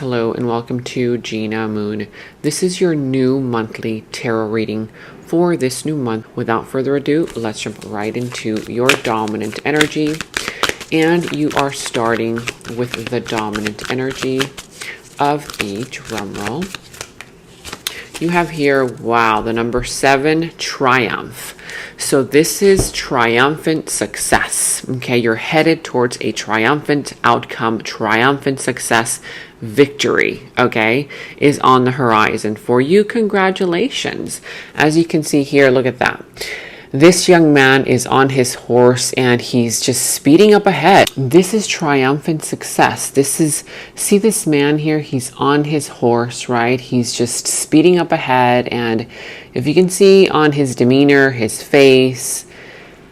Hello and welcome to Gena Moon. This is your new monthly tarot reading for this new month. Without further ado, let's jump right into your dominant energy. And you are starting with the dominant energy of a drum roll. You have here, wow, the number 7, triumph. So this is triumphant success. Okay, you're headed towards a triumphant outcome, triumphant success. Victory, okay, is on the horizon for you. Congratulations. As you can see here, look at that. This young man is on his horse and he's just speeding up ahead. This is triumphant success. See this man here, he's on his horse, right? He's just speeding up ahead, and if you can see on his demeanor, his face,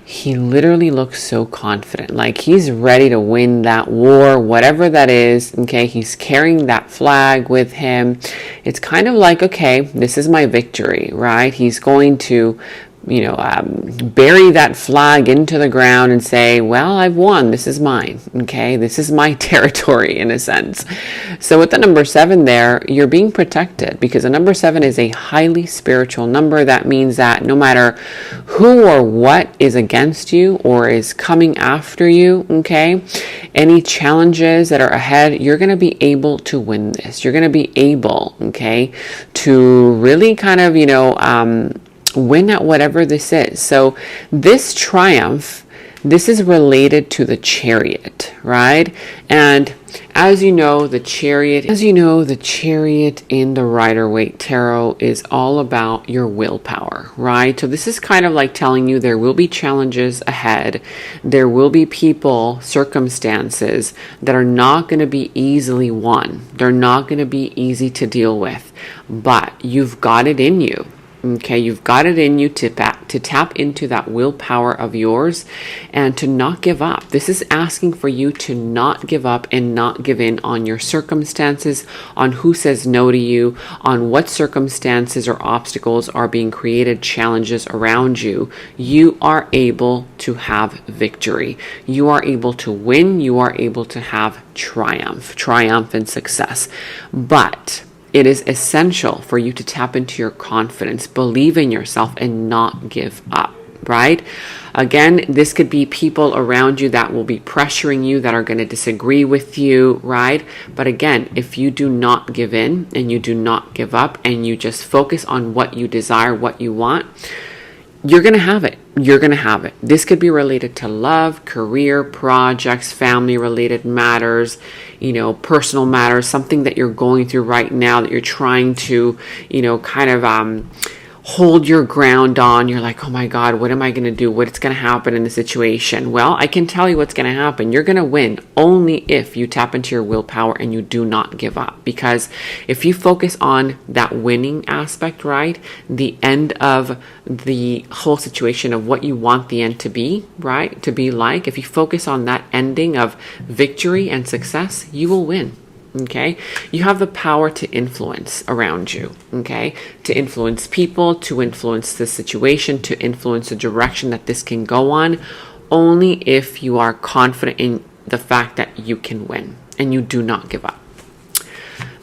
he literally looks so confident, like he's ready to win that war, whatever that is. Okay, he's carrying that flag with him. It's kind of like, okay, this is my victory, right? He's going to bury that flag into the ground and say, well, I've won. This is mine. Okay, this is my territory in a sense. So with the number 7 there, you're being protected because the number 7 is a highly spiritual number. That means that no matter who or what is against you or is coming after you, okay, any challenges that are ahead, you're going to be able to win this. You're going to be able, okay, to really kind of, win at whatever this is. So this triumph, this is related to the Chariot, right? And as you know, the Chariot in the Rider-Waite Tarot is all about your willpower, right? So this is kind of like telling you there will be challenges ahead. There will be people, circumstances that are not going to be easily won. They're not going to be easy to deal with, but you've got it in you. Okay, you've got it in you to tap into that willpower of yours and to not give up. This is asking for you to not give up and not give in on your circumstances, on who says no to you, on what circumstances or obstacles are being created, challenges around you. You are able to have victory. You are able to win. You are able to have triumph and success. But it is essential for you to tap into your confidence, believe in yourself, and not give up, right? Again, this could be people around you that will be pressuring you, that are going to disagree with you, right? But again, if you do not give in and you do not give up and you just focus on what you desire, what you want, you're going to have it. You're going to have it. This could be related to love, career, projects, family-related matters, personal matters, something that you're going through right now that you're trying to, hold your ground on. You're like, oh my God, what am I going to do? What's going to happen in the situation? Well, I can tell you what's going to happen. You're going to win only if you tap into your willpower and you do not give up. Because if you focus on that winning aspect, right, the end of the whole situation of what you want the end to be, right, to be like, if you focus on that ending of victory and success, you will win. Okay, you have the power to influence around you, okay, to influence people, to influence the situation, to influence the direction that this can go on, only if you are confident in the fact that you can win and you do not give up.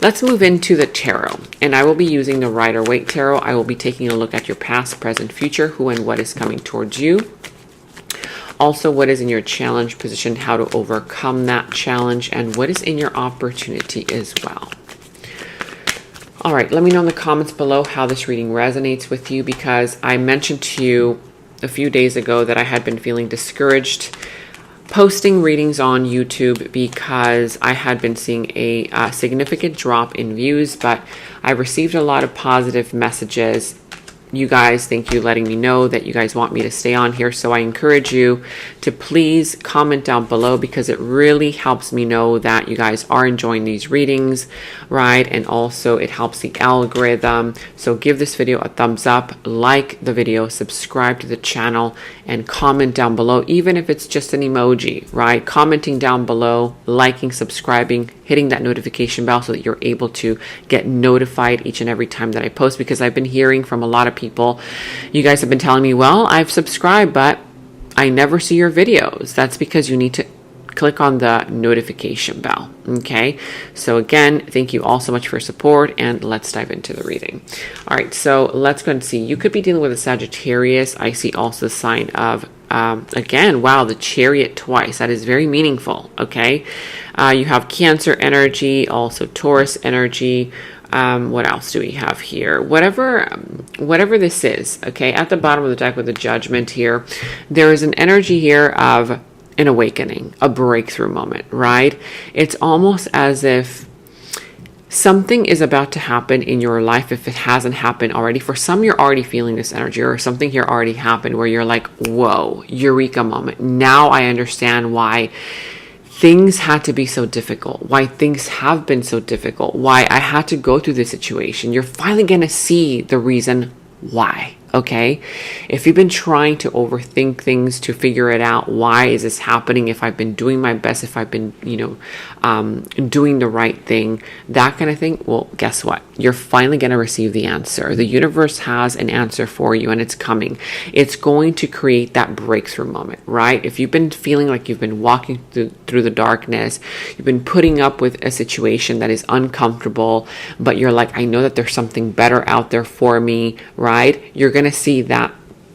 Let's move into the tarot, and I will be using the Rider-Waite Tarot. I will be taking a look at your past, present, future, who and what is coming towards you. Also, what is in your challenge position, how to overcome that challenge, and what is in your opportunity as well. All right, let me know in the comments below how this reading resonates with you, because I mentioned to you a few days ago that I had been feeling discouraged posting readings on YouTube because I had been seeing a significant drop in views, but I received a lot of positive messages. You guys, thank you letting me know that you guys want me to stay on here. So I encourage you to please comment down below, because it really helps me know that you guys are enjoying these readings, right? And also it helps the algorithm. So give this video a thumbs up, like the video, subscribe to the channel, and comment down below, even if it's just an emoji, right? Commenting down below, liking, subscribing, hitting that notification bell so that you're able to get notified each and every time that I post, because I've been hearing from a lot of people. You guys have been telling me, well, I've subscribed, but I never see your videos. That's because you need to click on the notification bell. Okay, so again, thank you all so much for your support, and let's dive into the reading. All right, so let's go and see. You could be dealing with a Sagittarius. I see also the sign of again, wow, the Chariot twice. That is very meaningful. Okay, you have Cancer energy, also Taurus energy. What else do we have here? Whatever this is, okay, at the bottom of the deck with the Judgment here, there is an energy here of an awakening, a breakthrough moment, right? It's almost as if something is about to happen in your life if it hasn't happened already. For some, you're already feeling this energy, or something here already happened where you're like, whoa, eureka moment. Now I understand why things had to be so difficult, why things have been so difficult, why I had to go through this situation. You're finally going to see the reason why. Okay, if you've been trying to overthink things to figure it out, why is this happening? If I've been doing my best, if I've been, doing the right thing, that kind of thing. Well, guess what? You're finally going to receive the answer. The universe has an answer for you, and it's coming. It's going to create that breakthrough moment, right? If you've been feeling like you've been walking through the darkness, you've been putting up with a situation that is uncomfortable, but you're like, I know that there's something better out there for me, right? You're going to see that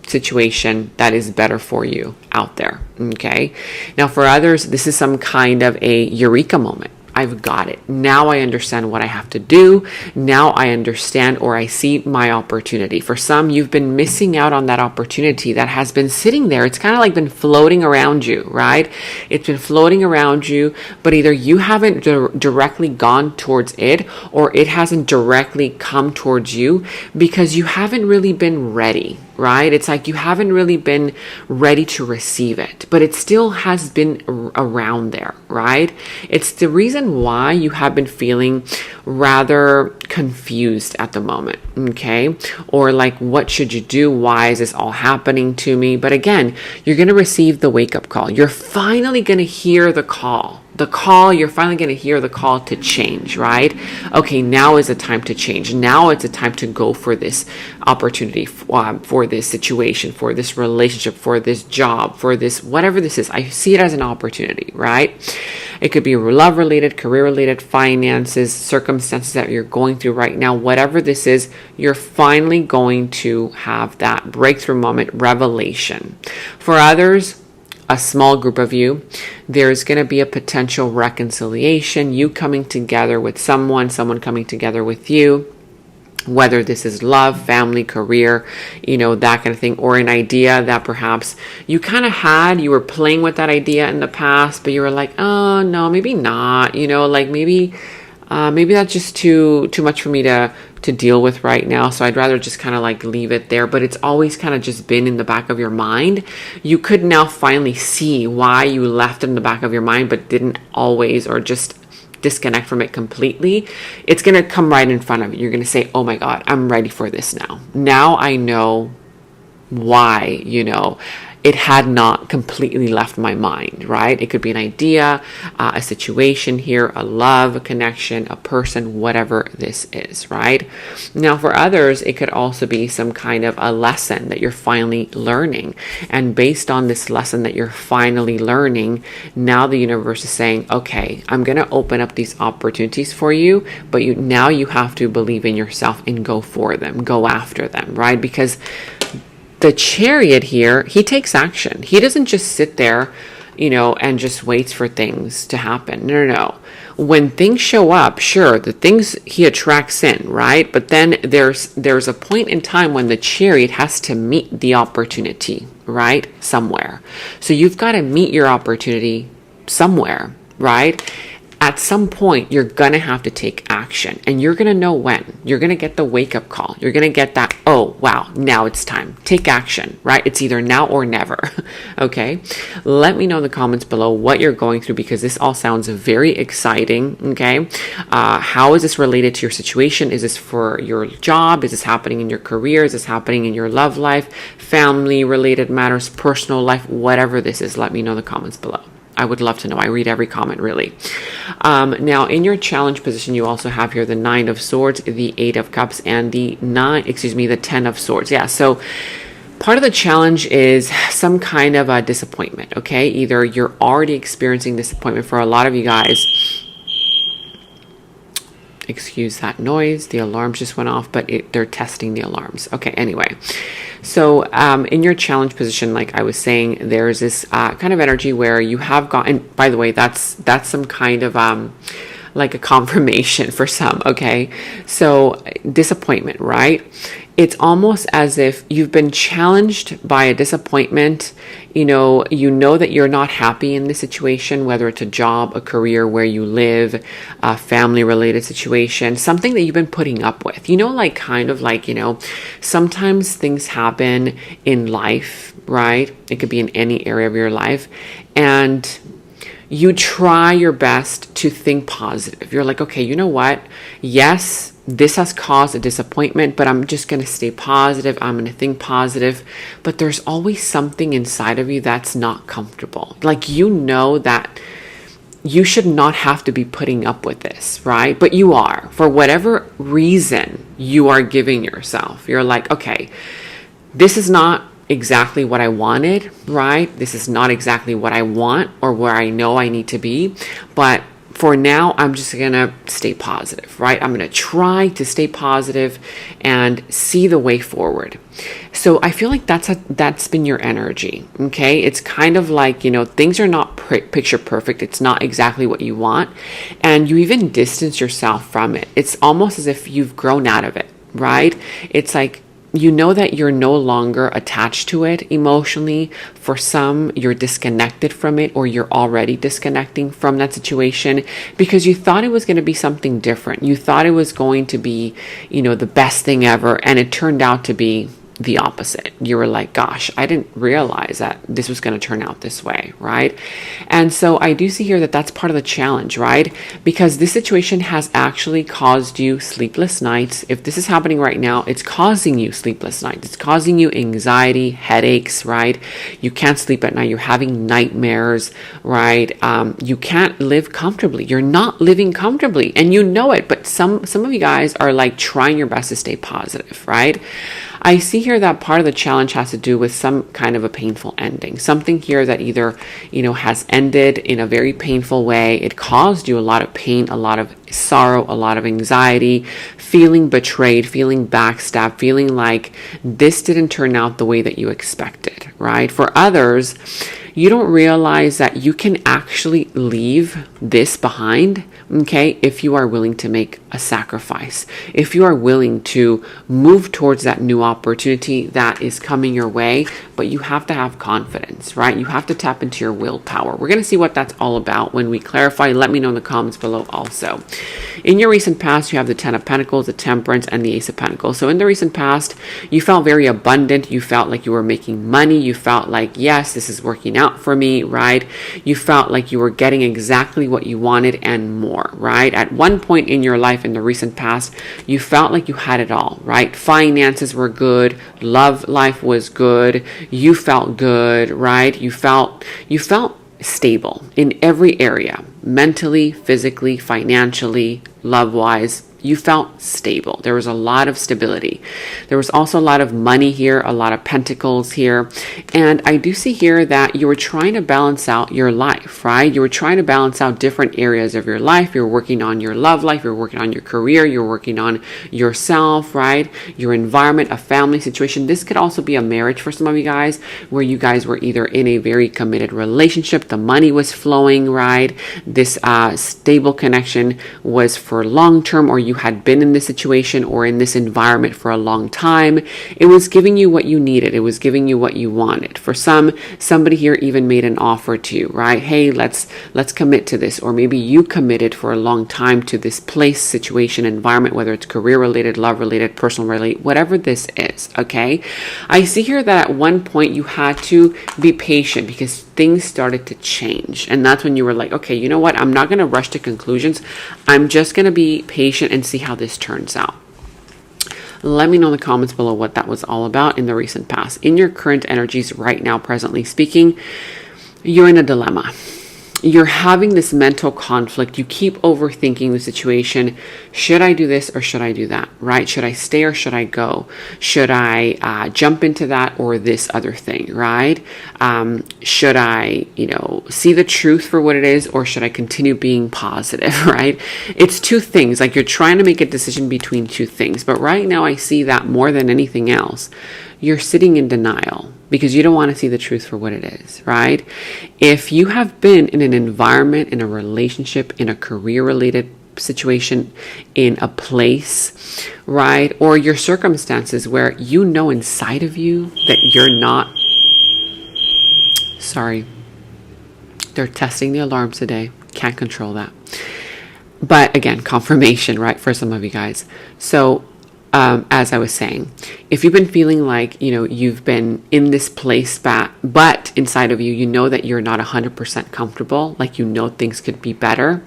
situation that is better for you out there. Okay. Now for others, this is some kind of a eureka moment. I've got it. Now I understand what I have to do. Now I understand, or I see my opportunity. For some, you've been missing out on that opportunity that has been sitting there. It's kind of like been floating around you, right? It's been floating around you, but either you haven't directly gone towards it, or it hasn't directly come towards you because you haven't really been ready, right? It's like you haven't really been ready to receive it, but it still has been around there, right? It's the reason why you have been feeling rather confused at the moment, okay? Or like, what should you do? Why is this all happening to me? But again, you're going to receive the wake-up call. You're finally going to hear the call. You're finally going to hear the call to change, right? Okay, now is the time to change. Now it's a time to go for this opportunity, for this situation, for this relationship, for this job, for this, whatever this is. I see it as an opportunity, right? It could be love related, career related, finances, circumstances that you're going through right now. Whatever this is, you're finally going to have that breakthrough moment, revelation. For others, a small group of you, there's going to be a potential reconciliation, you coming together with someone coming together with you, whether this is love, family, career, that kind of thing, or an idea that perhaps you kind of had, you were playing with that idea in the past, but you were like, oh no, maybe not, like maybe that's just too much for me to deal with right now. So I'd rather just kind of like leave it there, but it's always kind of just been in the back of your mind. You could now finally see why you left it in the back of your mind, but didn't always, or just disconnect from it completely. It's going to come right in front of you. You're going to say, oh my God, I'm ready for this now. Now I know why, it had not completely left my mind, right? It could be an idea, a situation here, a love, a connection, a person, whatever this is, right? Now, for others, it could also be some kind of a lesson that you're finally learning. And based on this lesson that you're finally learning, now the universe is saying, okay, I'm going to open up these opportunities for you, but now you have to believe in yourself and go for them, go after them, right? Because the Chariot here, he takes action. He doesn't just sit there, and just waits for things to happen. No. When things show up, sure, the things he attracts in, right? But then there's a point in time when the Chariot has to meet the opportunity, right? Somewhere. So you've got to meet your opportunity somewhere, right? At some point, you're going to have to take action, and you're going to know when. You're going to get the wake-up call. You're going to get that, oh, wow, now it's time. Take action, right? It's either now or never, okay? Let me know in the comments below what you're going through, because this all sounds very exciting, okay? How is this related to your situation? Is this for your job? Is this happening in your career? Is this happening in your love life, family-related matters, personal life, whatever this is? Let me know in the comments below. I would love to know. I read every comment, really. Now, in your challenge position, you also have here the 9 of Swords, the 8 of Cups, and the 10 of Swords. Yeah, so Part of the challenge is some kind of a disappointment, okay? Either you're already experiencing disappointment. For a lot of you guys, excuse that noise, the alarms just went off, but they're testing the alarms. Okay, anyway. So in your challenge position, like I was saying, there's this kind of energy where you have gotten, by the way, that's some kind of like a confirmation for some, okay? So disappointment, right? It's almost as if you've been challenged by a disappointment. You know that you're not happy in this situation, whether it's a job, a career, where you live, a family related situation, something that you've been putting up with, like kind of like, sometimes things happen in life, right? It could be in any area of your life. And you try your best to think positive. You're like, okay, you know what? Yes, this has caused a disappointment, but I'm just going to stay positive. I'm going to think positive. But there's always something inside of you that's not comfortable. Like, that you should not have to be putting up with this, right? But you are. For whatever reason you are giving yourself. You're like, okay, this is not exactly what I wanted, right? This is not exactly what I want or where I know I need to be. But for now, I'm just going to stay positive, right? I'm going to try to stay positive and see the way forward. So I feel like that's been your energy, okay? It's kind of like, things are not picture perfect. It's not exactly what you want. And you even distance yourself from it. It's almost as if you've grown out of it, right? It's like, that you're no longer attached to it emotionally. For some, you're disconnected from it, or you're already disconnecting from that situation because you thought it was going to be something different. You thought it was going to be, the best thing ever. And it turned out to be the opposite. You were like, gosh, I didn't realize that this was going to turn out this way, right? And so I do see here that that's part of the challenge, right? Because this situation has actually caused you sleepless nights. If this is happening right now, it's causing you sleepless nights. It's causing you anxiety, headaches, right? You can't sleep at night. You're having nightmares, right? You can't live comfortably. You're not living comfortably, and you know it. But some of you guys are like trying your best to stay positive, right? I see here that part of the challenge has to do with some kind of a painful ending. Something here that either, has ended in a very painful way. It caused you a lot of pain, a lot of sorrow, a lot of anxiety, feeling betrayed, feeling backstabbed, feeling like this didn't turn out the way that you expected, right? For others, you don't realize that you can actually leave this behind, okay, if you are willing to make a sacrifice, if you are willing to move towards that new opportunity that is coming your way. But you have to have confidence, right? You have to tap into your willpower. We're going to see what that's all about when we clarify. Let me know in the comments below also. In your recent past, you have the Ten of Pentacles, the Temperance, and the Ace of Pentacles. So in the recent past, you felt very abundant. You felt like you were making money. You felt like, yes, this is working out for me, right? You felt like you were getting exactly what you wanted and more, right? At one point in your life in the recent past, you felt like you had it all, right? Finances were good. Love life was good. You felt good, right? You felt stable in every area, mentally, physically, financially, love-wise. You felt stable. There was a lot of stability. There was also a lot of money here, a lot of pentacles here. And I do see here that you were trying to balance out your life, right? You were trying to balance out different areas of your life. You're working on your love life. You're working on your career. You're working on yourself, right? Your environment, a family situation. This could also be a marriage for some of you guys, where you guys were either in a very committed relationship. The money was flowing, right? This stable connection was for long-term, or you had been in this situation or in this environment for a long time. It was giving you what you needed. It was giving you what you wanted. For some, somebody here even made an offer to you, right? Hey, let's commit to this. Or maybe you committed for a long time to this place, situation, environment, whether it's career related, love related, personal related, whatever this is, okay? I see here that at one point you had to be patient because things started to change. And that's when you were like, okay, you know what? I'm not going to rush to conclusions. I'm just going to be patient and see how this turns out. Let me know in the comments below what that was all about in the recent past. In your current energies right now, presently speaking, you're in a dilemma. you're having this mental conflict. You keep overthinking the situation. Should I do this or should I do that, right? Should I stay or should I go? Should I jump into that or this other thing, right? Should I, see the truth for what it is, or should I continue being positive, right? It's two things. Like, you're trying to make a decision between two things. But right now I see that more than anything else, you're sitting in denial because you don't want to see the truth for what it is, right? If you have been in an environment, in a relationship, in a career-related situation, in a place, right, or your circumstances where you know inside of you that you're not, sorry, they're testing the alarms today. Can't control that. But again, confirmation, right, for some of you guys. So as I was saying, if you've been feeling like, you've been in this place, but inside of you, you know that you're not 100% comfortable, like, things could be better,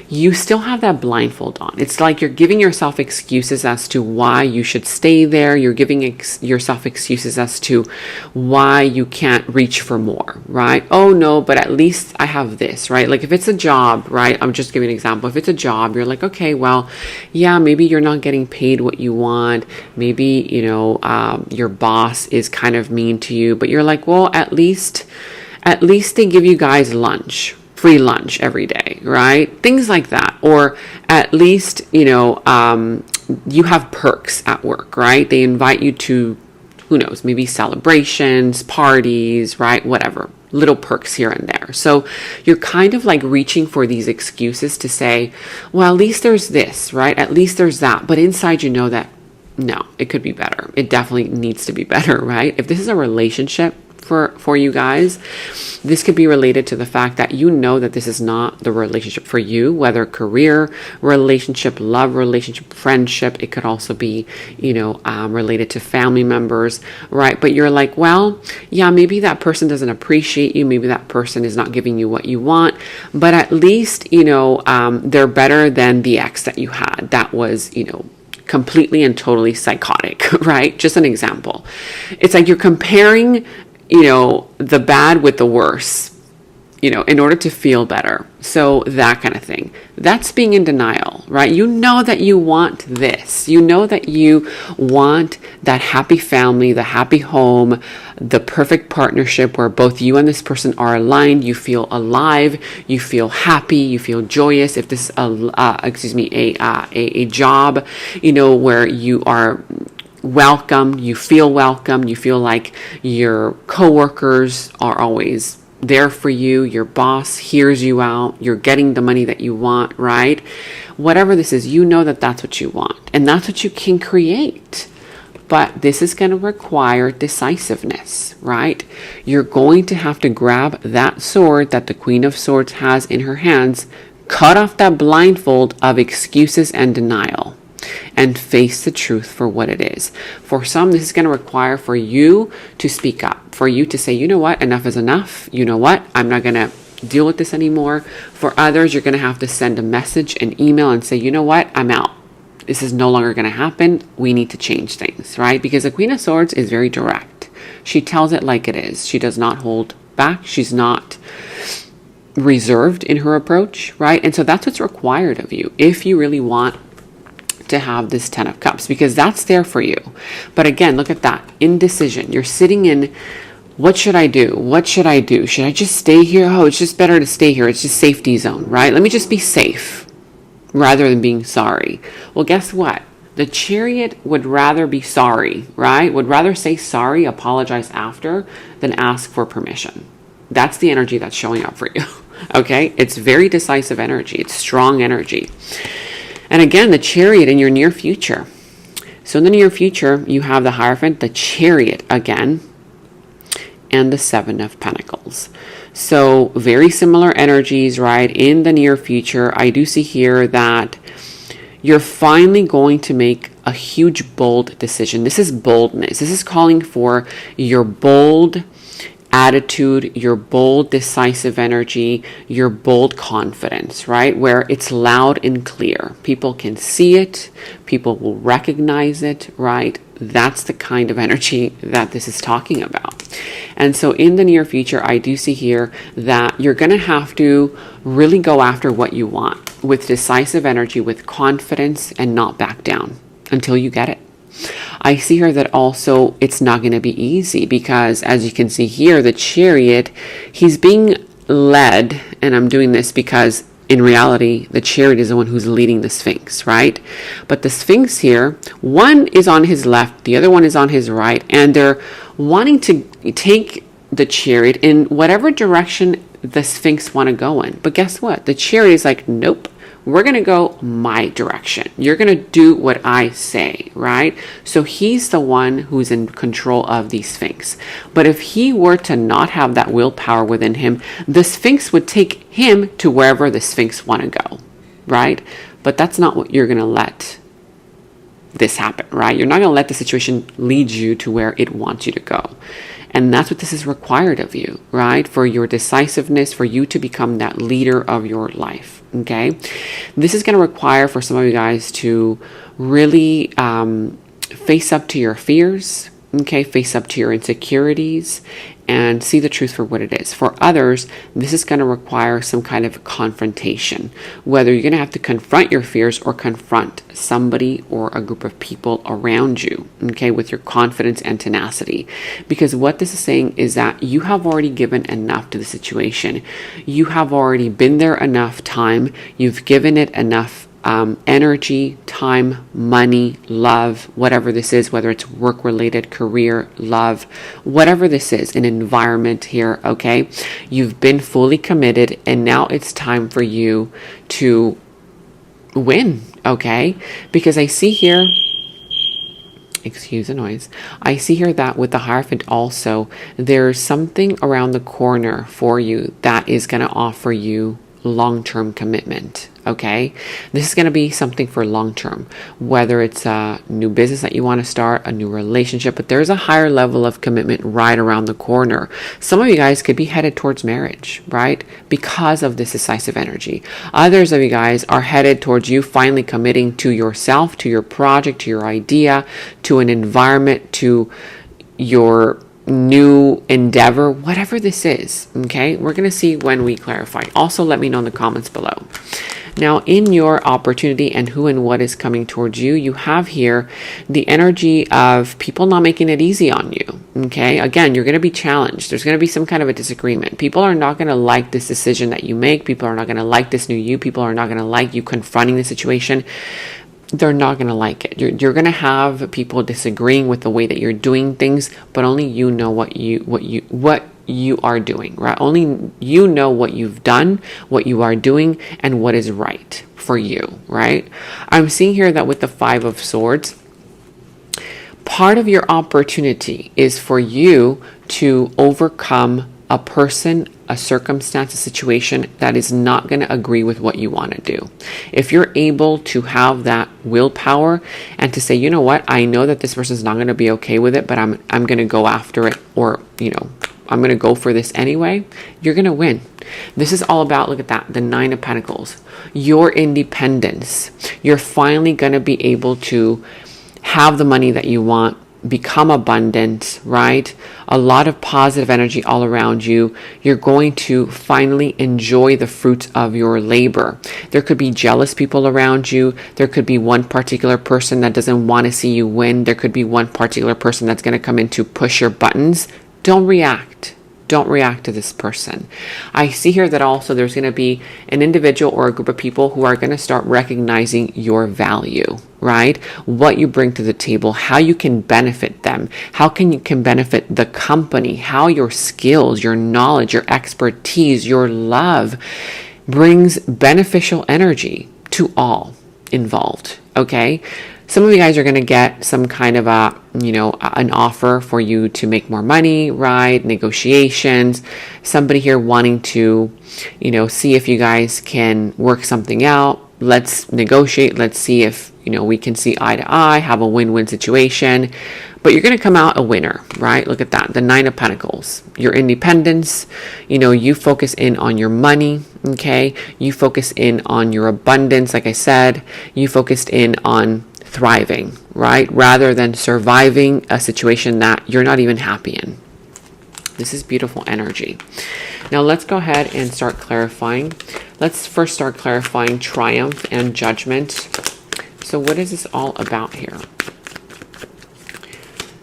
you still have that blindfold on. It's like you're giving yourself excuses as to why you should stay there. You're giving yourself excuses as to why you can't reach for more, right? Oh no, but at least I have this, right? Like, if it's a job, right? I'm just giving an example. If it's a job, you're like, okay, well, yeah, maybe you're not getting paid what you want. Maybe, your boss is kind of mean to you, but you're like, well, at least they give you guys lunch. Free lunch every day, right? Things like that. Or at least, you have perks at work, right? They invite you to, who knows, maybe celebrations, parties, right? Whatever. Little perks here and there. So you're kind of like reaching for these excuses to say, well, at least there's this, right? At least there's that. But inside you know that, no, it could be better. It definitely needs to be better, right? If this is a relationship, for you guys, this could be related to the fact that that this is not the relationship for you, whether career relationship, love relationship, friendship. It could also be, related to family members, right? But you're like, well, yeah, maybe that person doesn't appreciate you. Maybe that person is not giving you what you want, but at least, they're better than the ex that you had. That was, completely and totally psychotic, right? Just an example. It's like you're comparing the bad with the worse, in order to feel better. So that kind of thing. That's being in denial, right? You know that you want this. You know that you want that happy family, the happy home, the perfect partnership where both you and this person are aligned. You feel alive. You feel happy. You feel joyous. If this is a job, where you are welcome, you feel like your coworkers are always there for you, your boss hears you out, you're getting the money that you want, right? Whatever this is, that's what you want, and that's what you can create. But this is going to require decisiveness, right? You're going to have to grab that sword that the Queen of Swords has in her hands, cut off that blindfold of excuses and denial, and face the truth for what it is. For some, this is going to require for you to speak up, for you to say, you know what, enough is enough. You know what, I'm not going to deal with this anymore. For others, you're going to have to send a message, an email, and say, you know what, I'm out. This is no longer going to happen. We need to change things, right? Because the Queen of Swords is very direct. She tells it like it is. She does not hold back. She's not reserved in her approach, right? And so that's what's required of you if you really want to have this 10 of Cups, because that's there for you. But again, look at that indecision. You're sitting in, what should I do? What should I do? Should I just stay here? Oh, it's just better to stay here. It's just safety zone, right? Let me just be safe rather than being sorry. Well, guess what? The Chariot would rather be sorry, right? Would rather say sorry, apologize after, than ask for permission. That's the energy that's showing up for you. Okay? It's very decisive energy. It's strong energy. And again, the Chariot in your near future. So in the near future, you have the Hierophant, the Chariot again, and the Seven of Pentacles. So very similar energies, right? In the near future, I do see here that you're finally going to make a huge, bold decision. This is boldness. This is calling for your bold attitude, your bold, decisive energy, your bold confidence, right? Where it's loud and clear. People can see it. People will recognize it, right? That's the kind of energy that this is talking about. And so in the near future, I do see here that you're going to have to really go after what you want with decisive energy, with confidence, and not back down until you get it. I see here that also it's not going to be easy because, as you can see here, the Chariot, he's being led, and I'm doing this because in reality, the Chariot is the one who's leading the Sphinx, right? But the Sphinx here, one is on his left, the other one is on his right, and they're wanting to take the Chariot in whatever direction the Sphinx want to go in. But guess what? The Chariot is like, nope, we're going to go my direction. You're going to do what I say, right? So he's the one who's in control of the Sphinx. But if he were to not have that willpower within him, the Sphinx would take him to wherever the Sphinx want to go, right? But that's not what you're going to let this happen, right? You're not going to let the situation lead you to where it wants you to go. And that's what this is required of you, right? For your decisiveness, for you to become that leader of your life, okay? This is going to require for some of you guys to really face up to your fears, okay? Face up to your insecurities and see the truth for what it is. For others, this is going to require some kind of confrontation, whether you're going to have to confront your fears or confront somebody or a group of people around you, okay, with your confidence and tenacity. Because what this is saying is that you have already given enough to the situation. You have already been there enough time. You've given it enough energy, time, money, love, whatever this is, whether it's work related, career, love, whatever this is, an environment here, okay? You've been fully committed, and now it's time for you to win, okay? Because I see here, excuse the noise, I see here that with the Hierophant also, there's something around the corner for you that is going to offer you long-term commitment. Okay, this is going to be something for long-term, whether it's a new business that you want to start, a new relationship, but there's a higher level of commitment right around the corner. Some of you guys could be headed towards marriage, right? Because of this decisive energy. Others of you guys are headed towards you finally committing to yourself, to your project, to your idea, to an environment, to your new endeavor, whatever this is. Okay, we're going to see when we clarify. Also, let me know in the comments below. Now, in your opportunity and who and what is coming towards you, you have here the energy of people not making it easy on you. Okay, again, you're going to be challenged. There's going to be some kind of a disagreement. People are not going to like this decision that you make. People are not going to like this new you. People are not going to like you confronting the situation. They're not going to like it. You're going to have people disagreeing with the way that you're doing things, but only you know what you are doing, right? Only you know what you've done, what you are doing, and what is right for you, right? I'm seeing here that with the Five of Swords, part of your opportunity is for you to overcome a person, a circumstance, a situation that is not going to agree with what you want to do. If you're able to have that willpower and to say, you know what, I know that this person's not going to be okay with it, but I'm going to go after it, or, you know, I'm going to go for this anyway, you're going to win. This is all about, look at that, the Nine of Pentacles, your independence. You're finally going to be able to have the money that you want, become abundant, right? A lot of positive energy all around you. You're going to finally enjoy the fruits of your labor. There could be jealous people around you. There could be one particular person that doesn't want to see you win. There could be one particular person that's going to come in to push your buttons. Don't react. Don't react to this person. I see here that also there's going to be an individual or a group of people who are going to start recognizing your value, right? What you bring to the table, how you can benefit them, how you can benefit the company, how your skills, your knowledge, your expertise, your love brings beneficial energy to all involved, okay? Some of you guys are going to get some kind of an offer for you to make more money, right? Negotiations, somebody here wanting to, see if you guys can work something out. Let's negotiate. Let's see if, we can see eye to eye, have a win-win situation. But you're going to come out a winner, right? Look at that. The Nine of Pentacles, your independence, you focus in on your money, okay? You focus in on your abundance. Like I said, you focused in on thriving, right? Rather than surviving a situation that you're not even happy in. This is beautiful energy. Now let's go ahead and start clarifying. Let's first start clarifying triumph and judgment. So what is this all about here?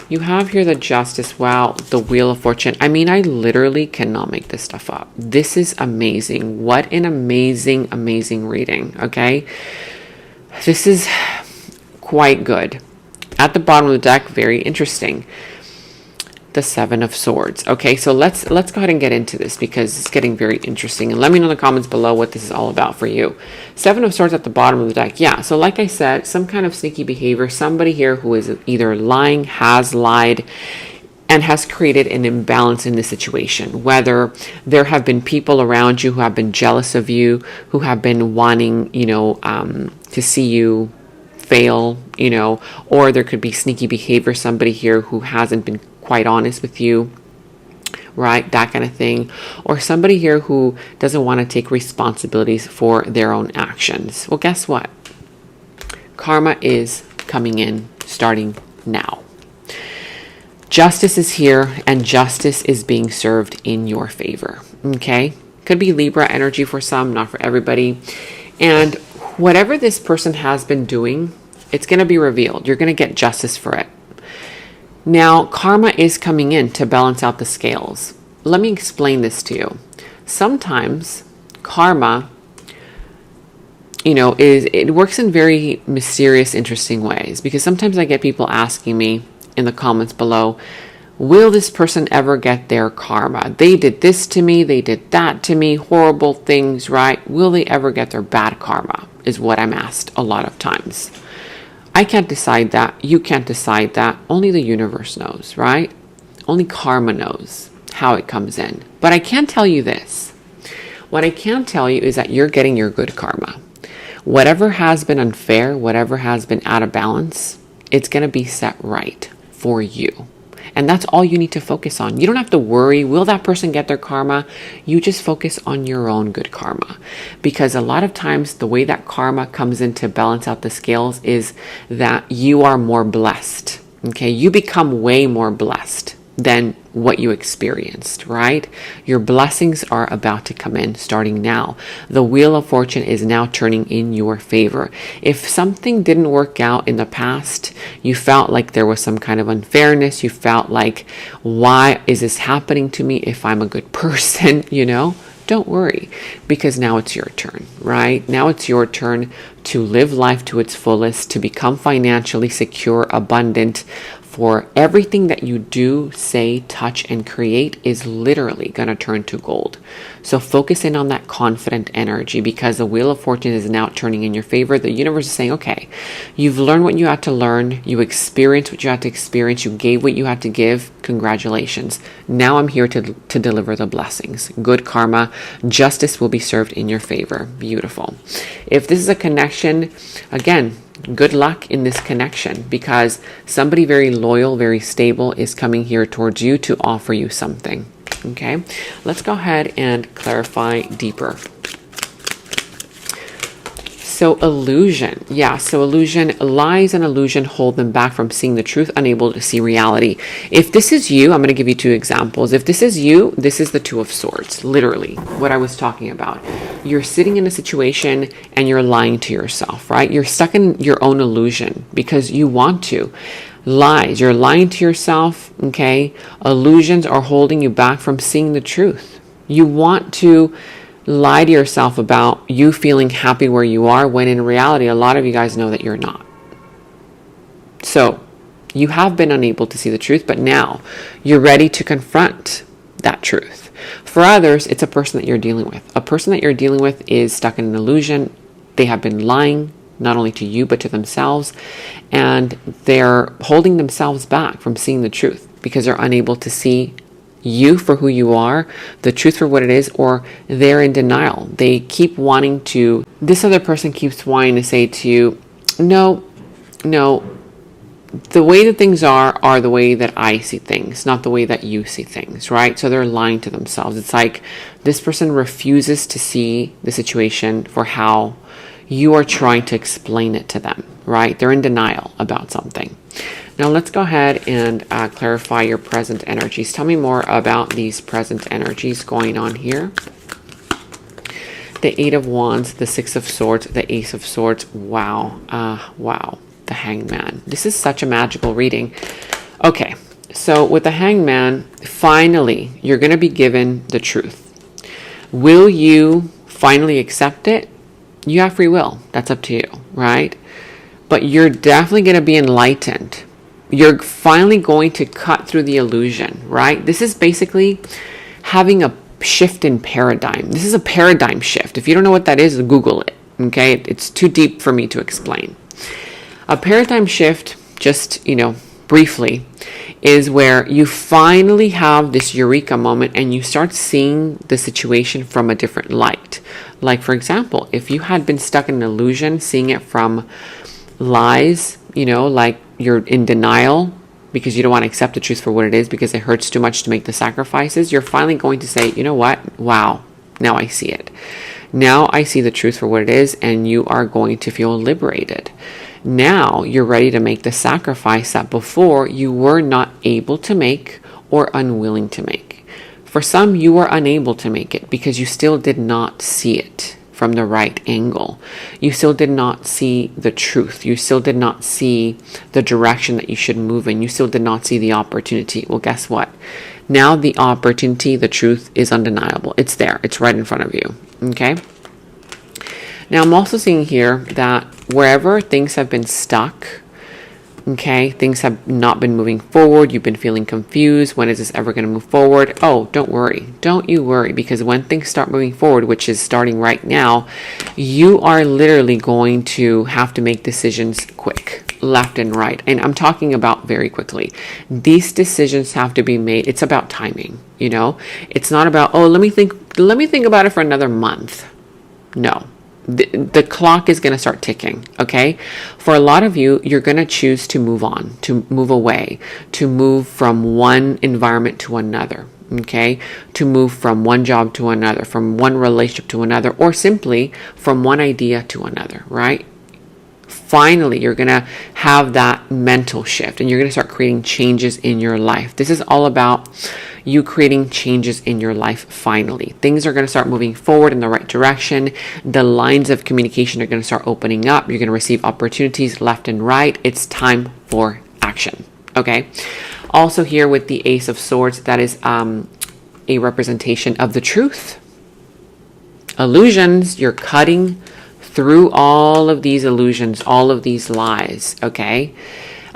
You have here the Justice. Wow, the Wheel of Fortune. I mean, I literally cannot make this stuff up. This is amazing. What an amazing, amazing reading, okay? This is quite good. At the bottom of the deck, very interesting. The Seven of Swords. Okay, so let's go ahead and get into this because it's getting very interesting. And let me know in the comments below what this is all about for you. Seven of Swords at the bottom of the deck. Yeah, so like I said, some kind of sneaky behavior. Somebody here who is either lying, has lied, and has created an imbalance in the situation. Whether there have been people around you who have been jealous of you, who have been wanting, to see you fail, or there could be sneaky behavior. Somebody here who hasn't been quite honest with you, right? That kind of thing. Or somebody here who doesn't want to take responsibilities for their own actions. Well, guess what? Karma is coming in starting now. Justice is here, and justice is being served in your favor. Okay? Could be Libra energy for some, not for everybody. And whatever this person has been doing, it's going to be revealed. You're going to get justice for it. Now, karma is coming in to balance out the scales. Let me explain this to you. Sometimes karma, it works in very mysterious, interesting ways. Because sometimes I get people asking me in the comments below, will this person ever get their karma? They did this to me, they did that to me, horrible things, right? Will they ever get their bad karma? Is what I'm asked a lot of times. I can't decide that. You can't decide that. Only the universe knows, right? Only karma knows how it comes in. But I can tell you this. What I can tell you is that you're getting your good karma. Whatever has been unfair, whatever has been out of balance, it's going to be set right for you. And that's all you need to focus on. You don't have to worry, will that person get their karma? You just focus on your own good karma. Because a lot of times the way that karma comes in to balance out the scales is that you are more blessed. Okay, you become way more blessed than what you experienced, right? Your blessings are about to come in starting now. The Wheel of Fortune is now turning in your favor. If something didn't work out in the past, you felt like there was some kind of unfairness, you felt like, why is this happening to me if I'm a good person, Don't worry, because now it's your turn, right? Now it's your turn to live life to its fullest, to become financially secure, abundant, for everything that you do, say, touch, and create is literally going to turn to gold. So focus in on that confident energy because the Wheel of Fortune is now turning in your favor. The universe is saying, okay, you've learned what you had to learn. You experienced what you had to experience. You gave what you had to give. Congratulations. Now I'm here to deliver the blessings. Good karma. Justice will be served in your favor. Beautiful. If this is a connection, again, good luck in this connection because somebody very loyal, very stable is coming here towards you to offer you something. Okay, let's go ahead and clarify deeper. So illusion. Yeah, so illusion, lies and illusion hold them back from seeing the truth, unable to see reality. If this is you, I'm going to give you two examples. If this is you, this is the Two of Swords, literally what I was talking about. You're sitting in a situation and you're lying to yourself, right? You're stuck in your own illusion because you want to. Lies, you're lying to yourself, okay? Illusions are holding you back from seeing the truth. You want to lie to yourself about you feeling happy where you are when in reality, a lot of you guys know that you're not. So you have been unable to see the truth, but now you're ready to confront that truth. For others, it's a person that you're dealing with. A person that you're dealing with is stuck in an illusion. They have been lying not only to you, but to themselves. And they're holding themselves back from seeing the truth because they're unable to see you for who you are, the truth for what it is, or they're in denial. They keep wanting to, this other person keeps wanting to say to you, no, the way that things are the way that I see things, not the way that you see things, right? So they're lying to themselves. It's like this person refuses to see the situation for how you are trying to explain it to them, right? They're in denial about something. Now let's go ahead and clarify your present energies. Tell me more about these present energies going on here. The Eight of Wands, the Six of Swords, the Ace of Swords. Wow. Wow. The Hangman. This is such a magical reading. Okay. So with the Hangman, finally, you're going to be given the truth. Will you finally accept it? You have free will. That's up to you, right? But you're definitely going to be enlightened. You're finally going to cut through the illusion, right? This is basically having a shift in paradigm. This is a paradigm shift. If you don't know what that is, Google it, okay? It's too deep for me to explain. A paradigm shift, just, briefly, is where you finally have this eureka moment and you start seeing the situation from a different light. Like, for example, if you had been stuck in an illusion, seeing it from lies, like you're in denial because you don't want to accept the truth for what it is because it hurts too much to make the sacrifices, you're finally going to say, you know what? Wow, now I see it. Now I see the truth for what it is, and you are going to feel liberated. Now you're ready to make the sacrifice that before you were not able to make or unwilling to make. For some, you were unable to make it because you still did not see it from the right angle. You still did not see the truth. You still did not see the direction that you should move in. You still did not see the opportunity. Well, guess what? Now the opportunity, the truth is undeniable. It's there. It's right in front of you. Okay? Now, I'm also seeing here that wherever things have been stuck, okay, things have not been moving forward, you've been feeling confused, when is this ever going to move forward? Oh, don't worry. Don't you worry, because when things start moving forward, which is starting right now, you are literally going to have to make decisions quick, left and right. And I'm talking about very quickly. These decisions have to be made. It's about timing, It's not about, oh, let me think about it for another month. No. The clock is going to start ticking, okay? For a lot of you, you're going to choose to move on, to move away, to move from one environment to another, okay? To move from one job to another, from one relationship to another, or simply from one idea to another, right? Finally, you're going to have that mental shift and you're going to start creating changes in your life. This is all about you creating changes in your life finally. Things are going to start moving forward in the right direction. The lines of communication are going to start opening up. You're going to receive opportunities left and right. It's time for action. Okay. Also here with the Ace of Swords, that is a representation of the truth. Illusions, you're cutting through all of these illusions, all of these lies, okay?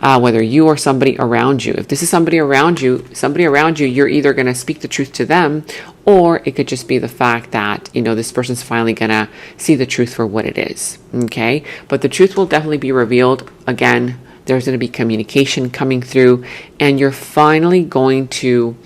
Whether you or somebody around you. If this is somebody around you, you're either going to speak the truth to them, or it could just be the fact that, this person's finally going to see the truth for what it is, okay? But the truth will definitely be revealed. Again, there's going to be communication coming through, and you're finally going to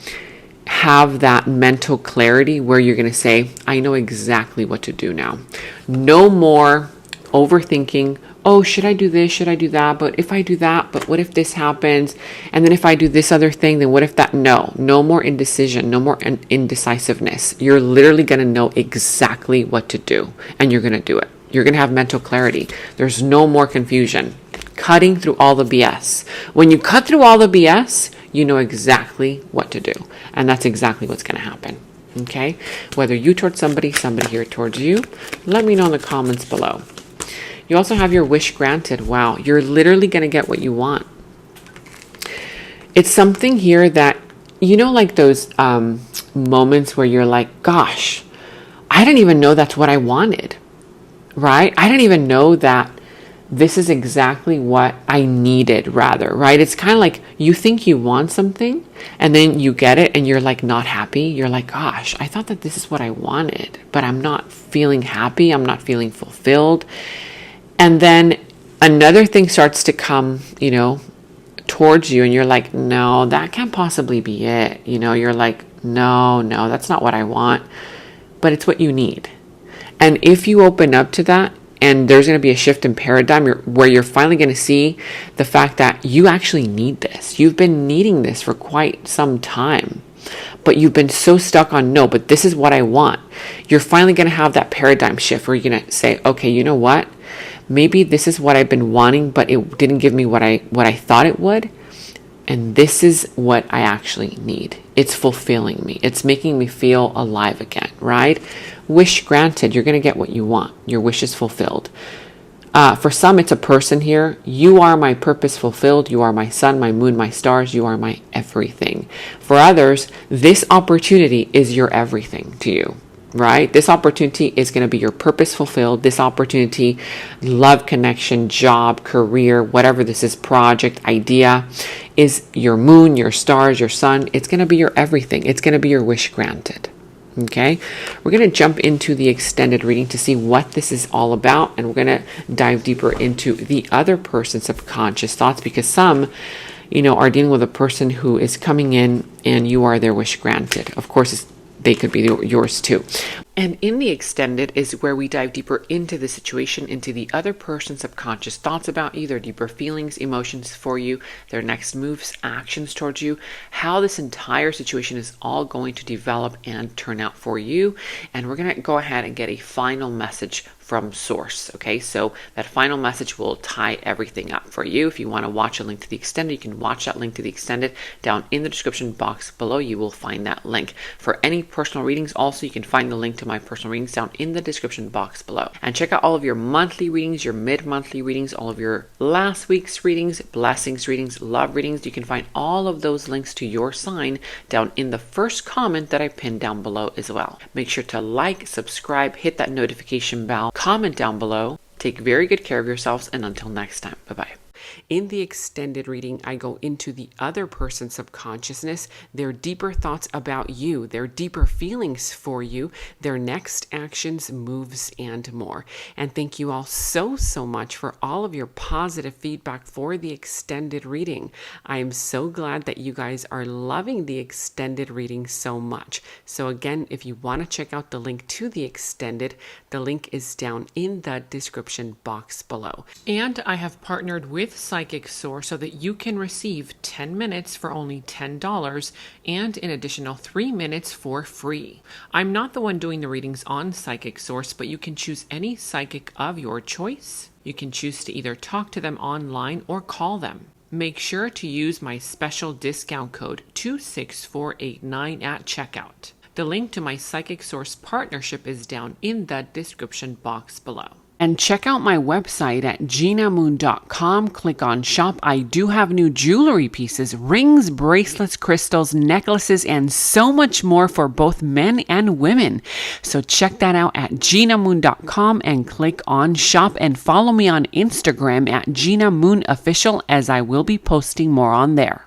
have that mental clarity where you're going to say, I know exactly what to do now. No more overthinking. Oh, should I do this? Should I do that? But if I do that, but what if this happens? And then if I do this other thing, then what if that? No more indecision, no more indecisiveness. You're literally going to know exactly what to do, and you're going to do it. You're going to have mental clarity. There's no more confusion. Cutting through all the BS. When you cut through all the BS, you know exactly what to do. And that's exactly what's going to happen. Okay? Whether you towards somebody here towards you, let me know in the comments below. You also have your wish granted. Wow. You're literally going to get what you want. It's something here that, like those moments where you're like, gosh, I didn't even know that's what I wanted. Right? I didn't even know that this is exactly what I needed, rather, right? It's kind of like you think you want something and then you get it and you're like not happy. You're like, gosh, I thought that this is what I wanted, but I'm not feeling happy. I'm not feeling fulfilled. And then another thing starts to come, towards you and you're like, no, that can't possibly be it. You're like, no, that's not what I want, but it's what you need. And if you open up to that, and there's going to be a shift in paradigm where you're finally going to see the fact that you actually need this. You've been needing this for quite some time, but you've been so stuck on no, but this is what I want. You're finally going to have that paradigm shift where you're going to say, okay, you know what? Maybe this is what I've been wanting, but it didn't give me what I thought it would. and this is what I actually need. It's fulfilling me. It's making me feel alive again, right? Wish granted. You're going to get what you want. Your wish is fulfilled. For some, it's a person here. You are my purpose fulfilled. You are my sun, my moon, my stars. You are my everything. For others, this opportunity is your everything to you, right? This opportunity is going to be your purpose fulfilled. This opportunity, love connection, job, career, whatever this is, project, idea, is your moon, your stars, your sun. It's going to be your everything. It's going to be your wish granted. Okay, we're going to jump into the extended reading to see what this is all about, and we're going to dive deeper into the other person's subconscious thoughts, because some, are dealing with a person who is coming in and you are their wish granted. Of course, they could be yours too. And in the extended is where we dive deeper into the situation, into the other person's subconscious thoughts about you, their deeper feelings, emotions for you, their next moves, actions towards you, how this entire situation is all going to develop and turn out for you. And we're going to go ahead and get a final message from source. Okay, so that final message will tie everything up for you. If you want to watch a link to the extended, you can watch that link to the extended down in the description box below. You will find that link. For any personal readings, also, you can find the link to my personal readings down in the description box below. And check out all of your monthly readings, your mid-monthly readings, all of your last week's readings, blessings readings, love readings. You can find all of those links to your sign down in the first comment that I pinned down below as well. Make sure to like, subscribe, hit that notification bell, comment down below. Take very good care of yourselves, and until next time, bye-bye. In the extended reading, I go into the other person's subconsciousness, their deeper thoughts about you, their deeper feelings for you, their next actions, moves, and more. And thank you all so much for all of your positive feedback for the extended reading. I am so glad that you guys are loving the extended reading so much. So again, if you want to check out the link to the extended, the link is down in the description box below. And I have partnered with Psychic Source so that you can receive 10 minutes for only $10 and an additional 3 minutes for free. I'm not the one doing the readings on Psychic Source, but you can choose any psychic of your choice. You can choose to either talk to them online or call them. Make sure to use my special discount code 26489 at checkout. The link to my Psychic Source partnership is down in the description box below. And check out my website at genamoon.com. Click on shop. I do have new jewelry pieces, rings, bracelets, crystals, necklaces, and so much more for both men and women. So check that out at genamoon.com and click on shop, and follow me on Instagram at Gena Moon Official, as I will be posting more on there.